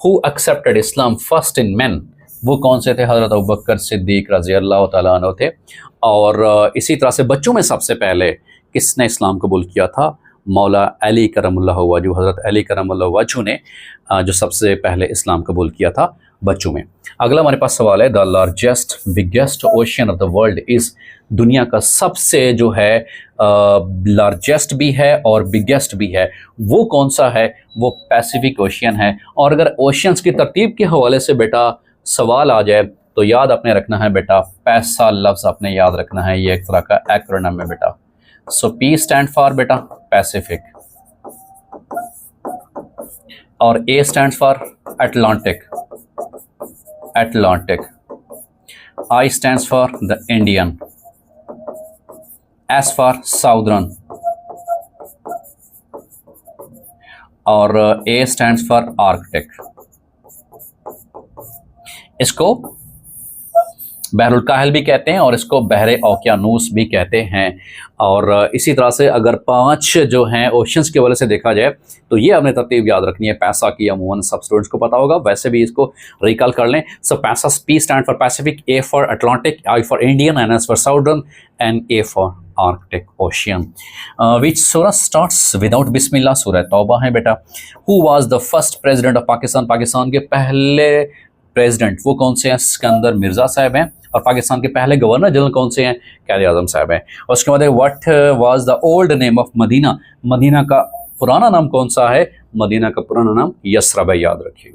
Who accepted Islam first in man, वो कौन से थे? हज़रत अबू बकर सिद्दीक रज़ी अल्लाह तआला अन्हु थे। और इसी तरह से बच्चों में सबसे पहले किसने इस्लाम कबूल किया था? मौला अली करमुल्लाहु वजहू, हज़रत अली करमुल्लाहु वजहू ने जो सबसे पहले इस्लाम कबूल किया था बच्चों में। अगला हमारे पास सवाल है, the largest biggest ocean of the world is, दुनिया का सबसे जो है लार्जेस्ट भी है और बिगेस्ट भी है, वो कौन सा है? वो पैसिफिक ओशियन है। और अगर ओशियंस की तरतीब के हवाले से बेटा सवाल आ जाए तो याद आपने रखना है बेटा, पैसा लफ्ज़ आपने याद रखना है, ये एक तरह का एक्रोनिम है बेटा। सो पी स्टैंड फॉर बेटा पैसिफिक, और A stand for Atlantic, Atlantic, I stands for the Indian, S for Southern, और ए स्टैंड्स फॉर आर्कटिक। इसको बहरुल काहिल भी कहते हैं और इसको बहरे ओकियानूस भी कहते हैं। और इसी तरह से अगर 5 जो हैं ओशंस के हवाले से देखा जाए तो ये हमने तरतीब याद रखनी है। पैसा की अमूमन सब स्टूडेंट्स को पता होगा, वैसे भी इसको रिकॉल कर लें। सो पैसा, P stand for Pacific, A for Atlantic, I for Indian, and S for Southern, and A for Arctic Ocean. Which सूरह स्टार्ट्स विदाउट बिस्मिल्लाह? सूरह तौबा है बेटा। Who was the first president of Pakistan? Pakistan के पहले प्रेसिडेंट वो कौन से हैं? सिकंदर मिर्ज़ा साहब हैं। और पाकिस्तान के पहले गवर्नर जनरल कौन से हैं? कायद आज़म साहब हैं। उसके बाद what was the old name of Medina? Medina का पुराना नाम कौन सा है? मदीना का पुराना नाम यसरब है, याद रखिएगा।